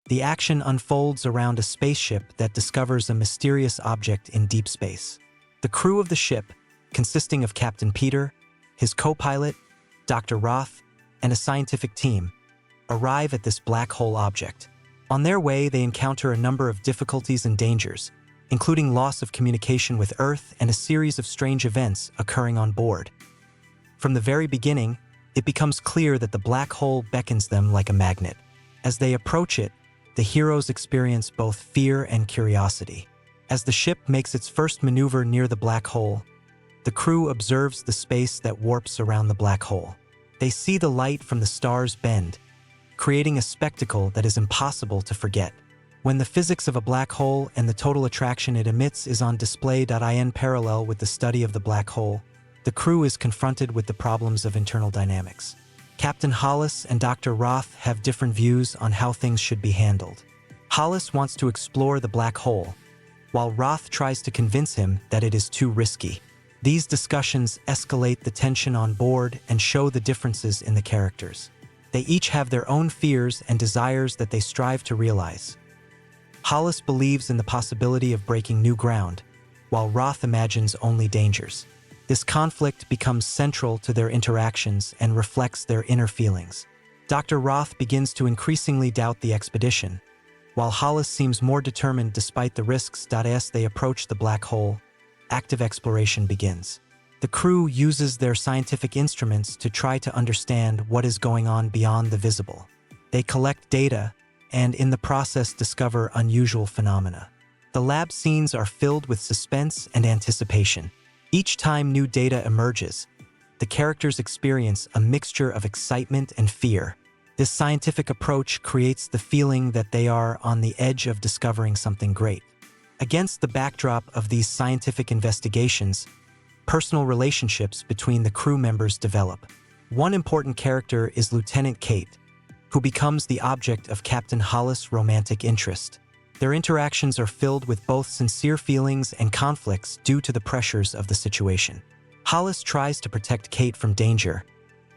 The action unfolds around a spaceship that discovers a mysterious object in deep space. The crew of the ship, consisting of Captain Peter, his co-pilot, Dr. Roth, and a scientific team, arrive at this black hole object. On their way, they encounter a number of difficulties and dangers, including loss of communication with Earth and a series of strange events occurring on board. From the very beginning, it becomes clear that the black hole beckons them like a magnet. As they approach it, the heroes experience both fear and curiosity. As the ship makes its first maneuver near the black hole, the crew observes the space that warps around the black hole. They see the light from the stars bend, creating a spectacle that is impossible to forget. When the physics of a black hole and the total attraction it emits is on display in parallel with the study of the black hole, the crew is confronted with the problems of internal dynamics. Captain Hollis and Dr. Roth have different views on how things should be handled. Hollis wants to explore the black hole, while Roth tries to convince him that it is too risky. These discussions escalate the tension on board and show the differences in the characters. They each have their own fears and desires that they strive to realize. Hollis believes in the possibility of breaking new ground, while Roth imagines only dangers. This conflict becomes central to their interactions and reflects their inner feelings. Dr. Roth begins to increasingly doubt the expedition, while Hollis seems more determined despite the risks. As they approach the black hole, active exploration begins. The crew uses their scientific instruments to try to understand what is going on beyond the visible. They collect data and, in the process, discover unusual phenomena. The lab scenes are filled with suspense and anticipation. Each time new data emerges, the characters experience a mixture of excitement and fear. This scientific approach creates the feeling that they are on the edge of discovering something great. Against the backdrop of these scientific investigations, personal relationships between the crew members develop. One important character is Lieutenant Kate, who becomes the object of Captain Hollis' romantic interest. Their interactions are filled with both sincere feelings and conflicts due to the pressures of the situation. Hollis tries to protect Kate from danger,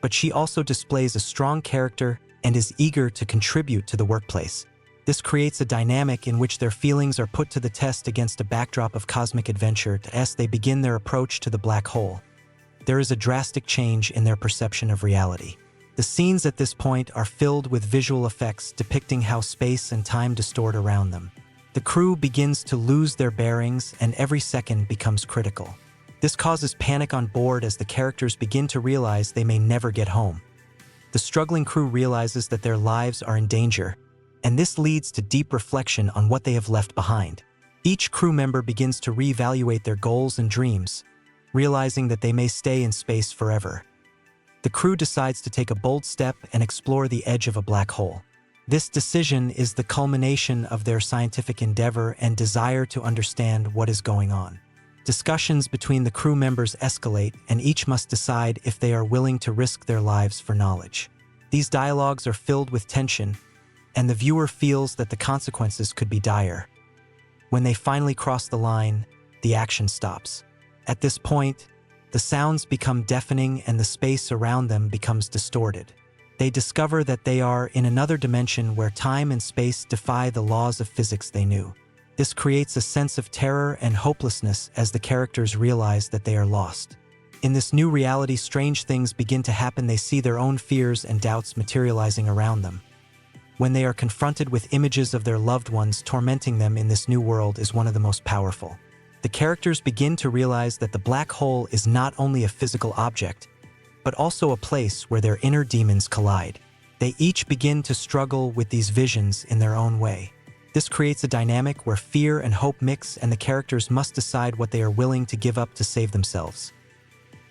but she also displays a strong character and is eager to contribute to the workplace. This creates a dynamic in which their feelings are put to the test against a backdrop of cosmic adventure. As they begin their approach to the black hole, there is a drastic change in their perception of reality. The scenes at this point are filled with visual effects depicting how space and time distort around them. The crew begins to lose their bearings and every second becomes critical. This causes panic on board as the characters begin to realize they may never get home. The struggling crew realizes that their lives are in danger, and this leads to deep reflection on what they have left behind. Each crew member begins to reevaluate their goals and dreams, realizing that they may stay in space forever. The crew decides to take a bold step and explore the edge of a black hole. This decision is the culmination of their scientific endeavor and desire to understand what is going on. Discussions between the crew members escalate, and each must decide if they are willing to risk their lives for knowledge. These dialogues are filled with tension, and the viewer feels that the consequences could be dire. When they finally cross the line, the action stops. At this point, the sounds become deafening and the space around them becomes distorted. They discover that they are in another dimension where time and space defy the laws of physics they knew. This creates a sense of terror and hopelessness as the characters realize that they are lost. In this new reality, strange things begin to happen. They see their own fears and doubts materializing around them. When they are confronted with images of their loved ones tormenting them in this new world is one of the most powerful. The characters begin to realize that the black hole is not only a physical object, but also a place where their inner demons collide. They each begin to struggle with these visions in their own way. This creates a dynamic where fear and hope mix, and the characters must decide what they are willing to give up to save themselves.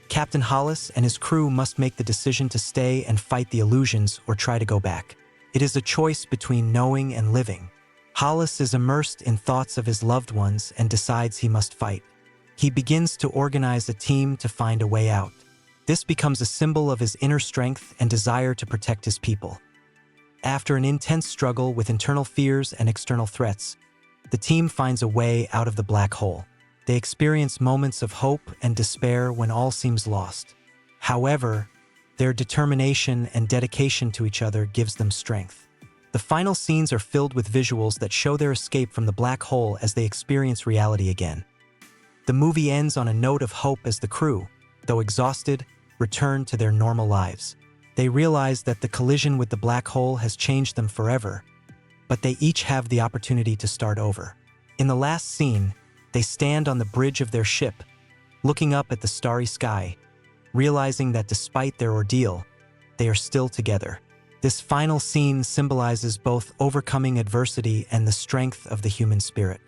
Captain Hollis and his crew must make the decision to stay and fight the illusions or try to go back. It is a choice between knowing and living. Hollis is immersed in thoughts of his loved ones and decides he must fight. He begins to organize a team to find a way out. This becomes a symbol of his inner strength and desire to protect his people. After an intense struggle with internal fears and external threats, the team finds a way out of the black hole. They experience moments of hope and despair when all seems lost. However, their determination and dedication to each other gives them strength. The final scenes are filled with visuals that show their escape from the black hole as they experience reality again. The movie ends on a note of hope as the crew, though exhausted, return to their normal lives. They realize that the collision with the black hole has changed them forever, but they each have the opportunity to start over. In the last scene, they stand on the bridge of their ship, looking up at the starry sky, realizing that despite their ordeal, they are still together. This final scene symbolizes both overcoming adversity and the strength of the human spirit.